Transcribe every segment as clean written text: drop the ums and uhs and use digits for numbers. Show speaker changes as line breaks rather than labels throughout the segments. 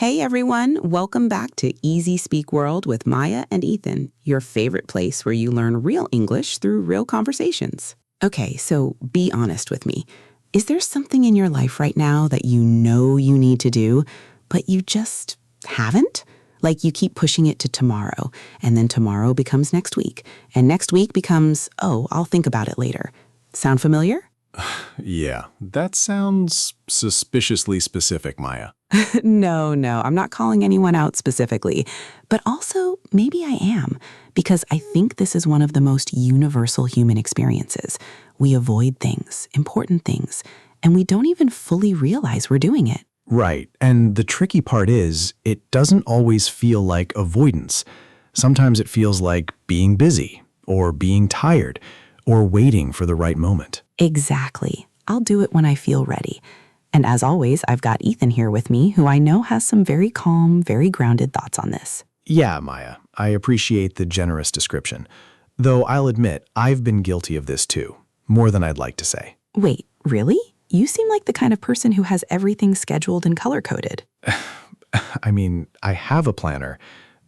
Hey everyone, welcome back to EasySpeakWorld with Maya and Ethan, your favorite place where you learn real English through real conversations. Okay, so be honest with me. Is there something in your life right now that you know you need to do, but you just haven't? Like you keep pushing it to tomorrow, and then tomorrow becomes next week, and next week becomes, oh, I'll think about it later. Sound familiar?
Yeah, that sounds suspiciously specific, Maya.
No, I'm not calling anyone out specifically, but also maybe I am, because I think this is one of the most universal human experiences. We avoid things, important things, and we don't even fully realize we're doing it.
Right, and the tricky part is, it doesn't always feel like avoidance. Sometimes it feels like being busy, or being tired, or waiting for the right moment.
Exactly. I'll do it when I feel ready. And as always, I've got Ethan here with me, who I know has some very calm, very grounded thoughts on this.
Yeah, Maya, I appreciate the generous description. Though I'll admit, I've been guilty of this too, more than I'd like to say.
Wait, really? You seem like the kind of person who has everything scheduled and color-coded.
I mean, I have a planner.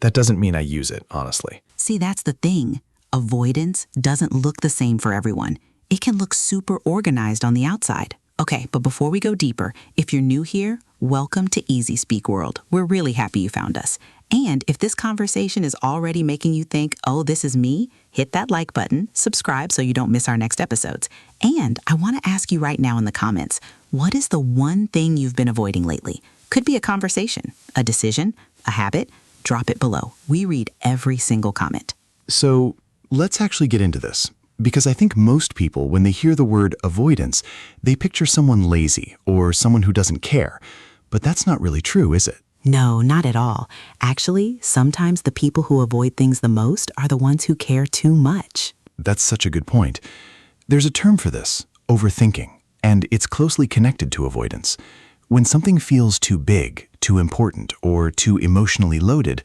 That doesn't mean I use it, honestly.
See, that's the thing. Avoidance doesn't look the same for everyone. It can look super organized on the outside. Okay, but before we go deeper, if you're new here, welcome to EasySpeakWorld. We're really happy you found us. And if this conversation is already making you think, oh, this is me, hit that like button, subscribe so you don't miss our next episodes. And I want to ask you right now in the comments, what is the one thing you've been avoiding lately? Could be a conversation, a decision, a habit. Drop it below. We read every single comment.
So let's actually get into this. Because I think most people, when they hear the word avoidance, they picture someone lazy or someone who doesn't care. But that's not really true, is it?
No, not at all. Actually, sometimes the people who avoid things the most are the ones who care too much.
That's such a good point. There's a term for this, overthinking, and it's closely connected to avoidance. When something feels too big, too important, or too emotionally loaded,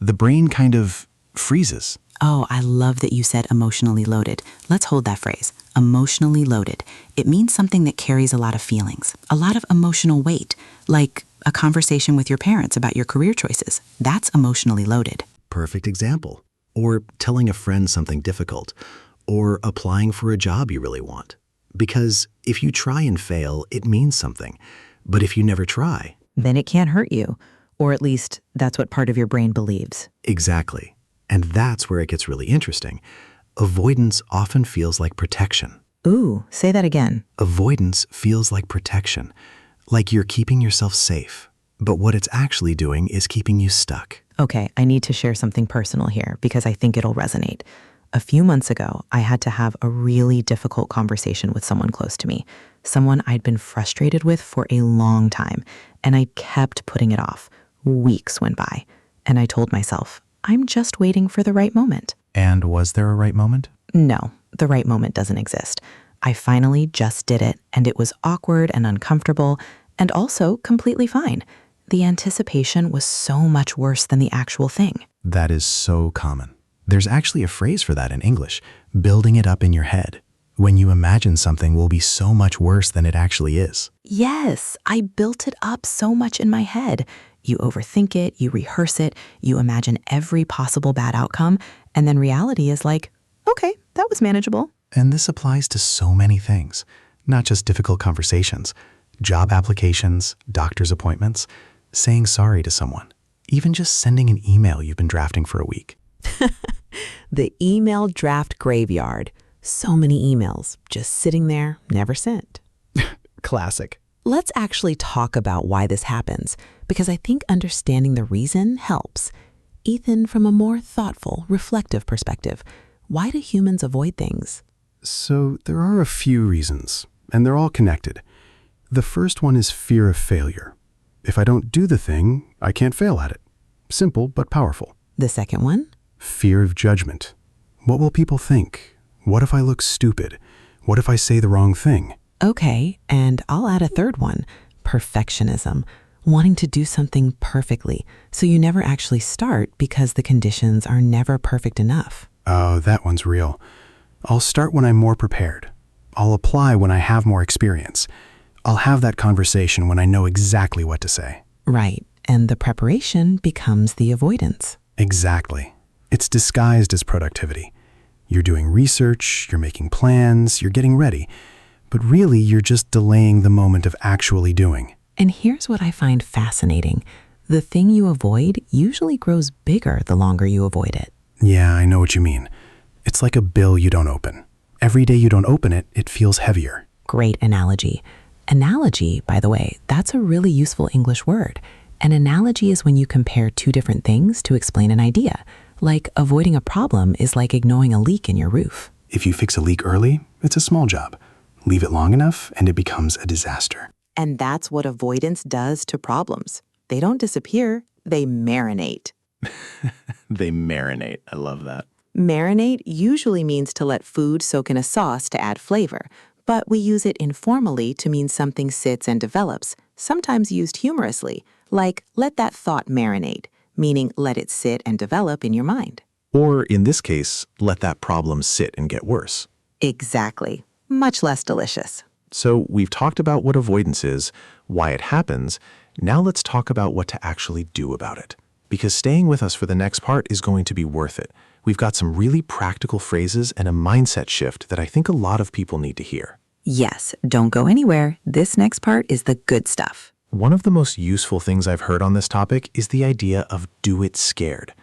the brain kind of freezes.
Oh, I love that you said emotionally loaded. Let's hold that phrase, emotionally loaded. It means something that carries a lot of feelings, a lot of emotional weight, like a conversation with your parents about your career choices. That's emotionally loaded.
Perfect example. Or telling a friend something difficult, or applying for a job you really want. Because if you try and fail, it means something. But if you never try,
then it can't hurt you. Or at least that's what part of your brain believes.
Exactly. And that's where it gets really interesting. Avoidance often feels like protection.
Ooh, say that again.
Avoidance feels like protection, like you're keeping yourself safe. But what it's actually doing is keeping you stuck.
Okay, I need to share something personal here because I think it'll resonate. A few months ago, I had to have a really difficult conversation with someone close to me, someone I'd been frustrated with for a long time, and I kept putting it off. Weeks went by, and I told myself, I'm just waiting for the right moment.
And was there a right moment?
No, the right moment doesn't exist. I finally just did it, and it was awkward and uncomfortable, and also completely fine. The anticipation was so much worse than the actual thing.
That is so common. There's actually a phrase for that in English, building it up in your head. When you imagine something will be so much worse than it actually is.
Yes, I built it up so much in my head. You overthink it, you rehearse it, you imagine every possible bad outcome, and then reality is like, okay, that was manageable.
And this applies to so many things, not just difficult conversations, job applications, doctor's appointments, saying sorry to someone, even just sending an email you've been drafting for a week.
The email draft graveyard. So many emails just sitting there, never sent.
Classic.
Let's actually talk about why this happens, because I think understanding the reason helps. Ethan, from a more thoughtful, reflective perspective, why do humans avoid things?
So there are a few reasons, and they're all connected. The first one is fear of failure. If I don't do the thing, I can't fail at it. Simple but powerful.
The second one?
Fear of judgment. What will people think? What if I look stupid? What if I say the wrong thing?
Okay, and I'll add a third one, perfectionism, wanting to do something perfectly, so you never actually start because the conditions are never perfect enough.
Oh, that one's real. I'll start when I'm more prepared. I'll apply when I have more experience. I'll have that conversation when I know exactly what to say.
Right, and the preparation becomes the avoidance.
Exactly. It's disguised as productivity. You're doing research, you're making plans, you're getting ready, but really you're just delaying the moment of actually doing.
And here's what I find fascinating. The thing you avoid usually grows bigger the longer you avoid it.
Yeah, I know what you mean. It's like a bill you don't open. Every day you don't open it, it feels heavier.
Great analogy. Analogy, by the way, that's a really useful English word. An analogy is when you compare two different things to explain an idea. Like avoiding a problem is like ignoring a leak in your roof.
If you fix a leak early, it's a small job. Leave it long enough and it becomes a disaster.
And that's what avoidance does to problems. They don't disappear, they marinate.
They marinate. I love that.
Marinate usually means to let food soak in a sauce to add flavor, but we use it informally to mean something sits and develops, sometimes used humorously, like let that thought marinate, meaning let it sit and develop in your mind.
Or in this case, let that problem sit and get worse.
Exactly. Much less delicious.
So we've talked about what avoidance is, why it happens. Now let's talk about what to actually do about it. Because staying with us for the next part is going to be worth it. We've got some really practical phrases and a mindset shift that I think a lot of people need to hear.
Yes, don't go anywhere. This next part is the good stuff.
One of the most useful things I've heard on this topic is the idea of do it scared.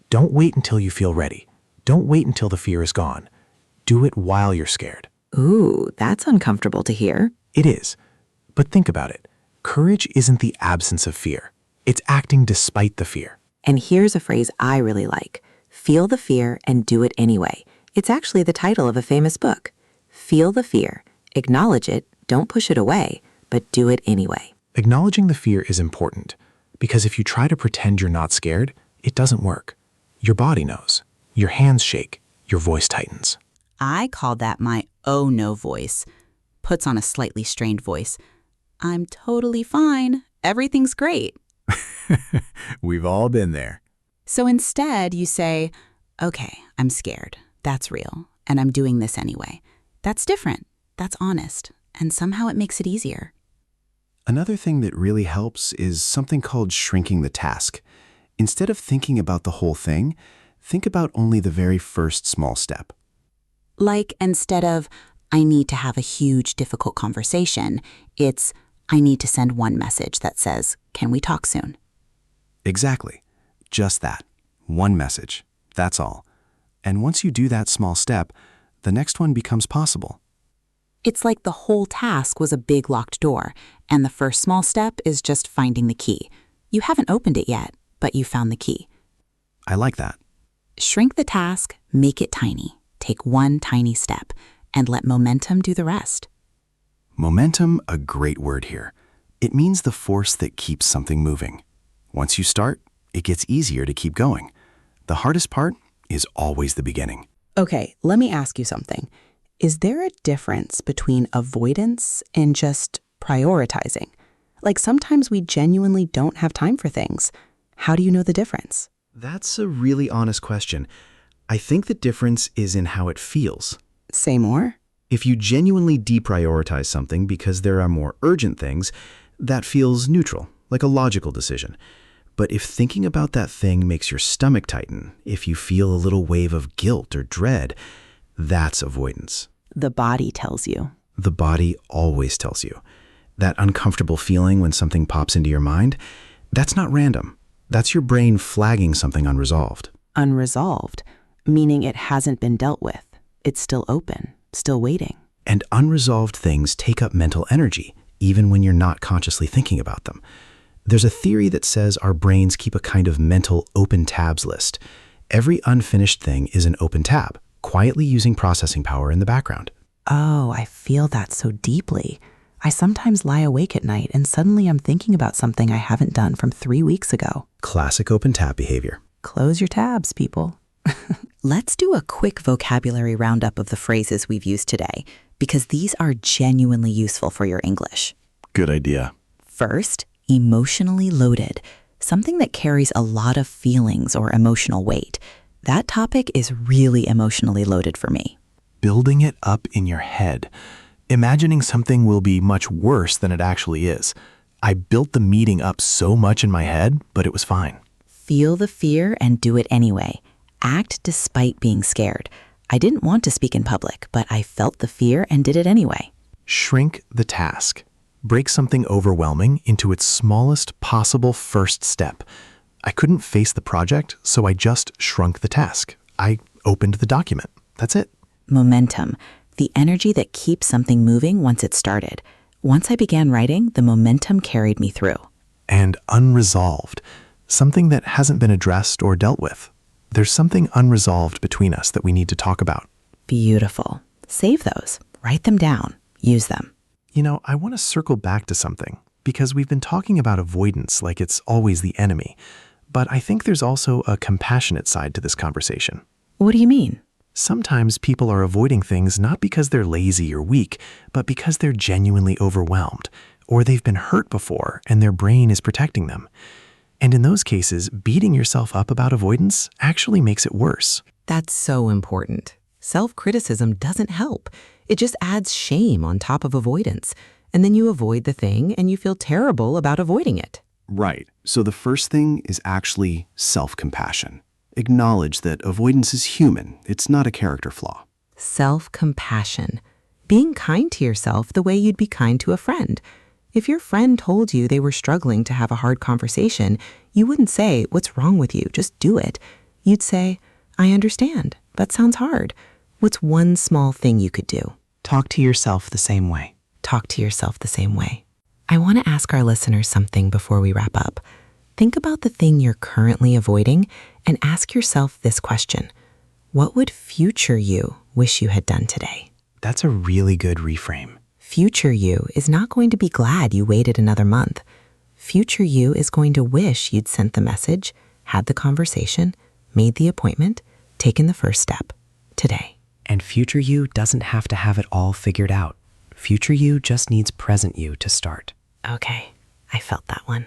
Don't wait until you feel ready. Don't wait until the fear is gone. Do it while you're scared.
Ooh, that's uncomfortable to hear.
It is. But think about it. Courage isn't the absence of fear. It's acting despite the fear.
And here's a phrase I really like. Feel the fear and do it anyway. It's actually the title of a famous book. Feel the fear, acknowledge it, don't push it away, but do it anyway.
Acknowledging the fear is important because if you try to pretend you're not scared, it doesn't work. Your body knows. Your hands shake. Your voice tightens.
I call that my oh no voice. Puts on a slightly strained voice. I'm totally fine. Everything's great.
We've all been there.
So instead you say, okay, I'm scared. That's real. And I'm doing this anyway. That's different. That's honest. And somehow it makes it easier.
Another thing that really helps is something called shrinking the task. Instead of thinking about the whole thing, think about only the very first small step.
Like instead of, I need to have a huge, difficult conversation, it's, I need to send one message that says, can we talk soon?
Exactly. Just that. One message. That's all. And once you do that small step, the next one becomes possible.
It's like the whole task was a big locked door, and the first small step is just finding the key. You haven't opened it yet, but you found the key.
I like that.
Shrink the task, make it tiny. Take one tiny step, and let momentum do the rest.
Momentum, a great word here. It means the force that keeps something moving. Once you start, it gets easier to keep going. The hardest part is always the beginning.
Okay, let me ask you something. Is there a difference between avoidance and just prioritizing? Like sometimes we genuinely don't have time for things. How do you know the difference?
That's a really honest question. I think the difference is in how it feels.
Say more?
If you genuinely deprioritize something because there are more urgent things, that feels neutral, like a logical decision. But if thinking about that thing makes your stomach tighten, if you feel a little wave of guilt or dread, that's avoidance.
The body tells you.
The body always tells you. That uncomfortable feeling when something pops into your mind, that's not random. That's your brain flagging something unresolved.
Unresolved, meaning it hasn't been dealt with. It's still open, still waiting.
And unresolved things take up mental energy, even when you're not consciously thinking about them. There's a theory that says our brains keep a kind of mental open tabs list. Every unfinished thing is an open tab, quietly using processing power in the background.
Oh, I feel that so deeply. I sometimes lie awake at night and suddenly I'm thinking about something I haven't done from 3 weeks ago.
Classic open tab behavior.
Close your tabs, people.
Let's do a quick vocabulary roundup of the phrases we've used today, because these are genuinely useful for your English.
Good idea.
First, emotionally loaded, something that carries a lot of feelings or emotional weight. That topic is really emotionally loaded for me.
Building it up in your head. Imagining something will be much worse than it actually is. I built the meeting up so much in my head, but it was fine.
Feel the fear and do it anyway. Act despite being scared. I didn't want to speak in public, but I felt the fear and did it anyway.
Shrink the task. Break something overwhelming into its smallest possible first step. I couldn't face the project, so I just shrunk the task. I opened the document. That's it.
Momentum, the energy that keeps something moving once it started. Once I began writing, the momentum carried me through.
And unresolved. Something that hasn't been addressed or dealt with. There's something unresolved between us that we need to talk about.
Beautiful. Save those. Write them down. Use them.
I want to circle back to something, because we've been talking about avoidance like it's always the enemy, but I think there's also a compassionate side to this conversation.
What do you mean?
Sometimes people are avoiding things not because they're lazy or weak, but because they're genuinely overwhelmed, or they've been hurt before and their brain is protecting them. And in those cases, beating yourself up about avoidance actually makes it worse.
That's so important. Self-criticism doesn't help. It just adds shame on top of avoidance. And then you avoid the thing and you feel terrible about avoiding it.
Right. So the first thing is actually self-compassion. Acknowledge that avoidance is human. It's not a character flaw.
Self-compassion. Being kind to yourself the way you'd be kind to a friend. If your friend told you they were struggling to have a hard conversation, you wouldn't say, "What's wrong with you? Just do it." You'd say, "I understand. That sounds hard. What's one small thing you could do?"
Talk to yourself the same way.
Talk to yourself the same way. I want to ask our listeners something before we wrap up. Think about the thing you're currently avoiding and ask yourself this question. What would future you wish you had done today?
That's a really good reframe.
Future you is not going to be glad you waited another month. Future you is going to wish you'd sent the message, had the conversation, made the appointment, taken the first step today.
And future you doesn't have to have it all figured out. Future you just needs present you to start.
Okay, I felt that one.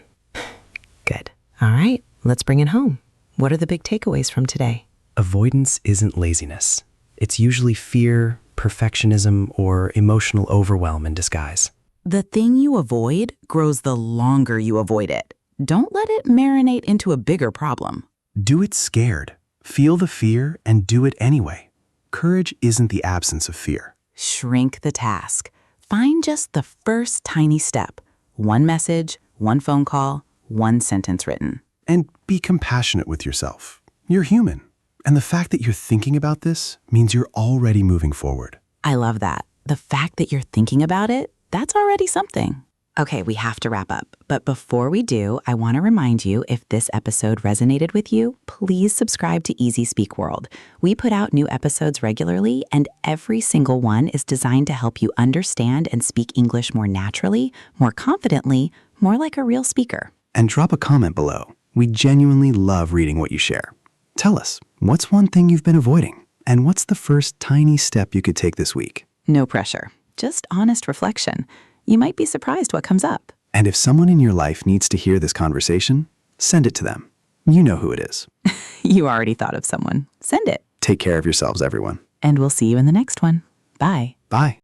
Good. All right, let's bring it home. What are the big takeaways from today?
Avoidance isn't laziness. It's usually fear, perfectionism, or emotional overwhelm in disguise.
The thing you avoid grows the longer you avoid it. Don't let it marinate into a bigger problem.
Do it scared. Feel the fear and do it anyway. Courage isn't the absence of fear.
Shrink the task. Find just the first tiny step. One message, one phone call, one sentence written.
And be compassionate with yourself. You're human. And the fact that you're thinking about this means you're already moving forward.
I love that. The fact that you're thinking about it, that's already something. Okay, we have to wrap up. But before we do, I want to remind you, if this episode resonated with you, please subscribe to EasySpeakWorld. We put out new episodes regularly, and every single one is designed to help you understand and speak English more naturally, more confidently, more like a real speaker.
And drop a comment below. We genuinely love reading what you share. Tell us, what's one thing you've been avoiding? And what's the first tiny step you could take this week?
No pressure, just honest reflection. You might be surprised what comes up.
And if someone in your life needs to hear this conversation, send it to them. You know who it is.
You already thought of someone. Send it.
Take care of yourselves, everyone.
And we'll see you in the next one. Bye.
Bye.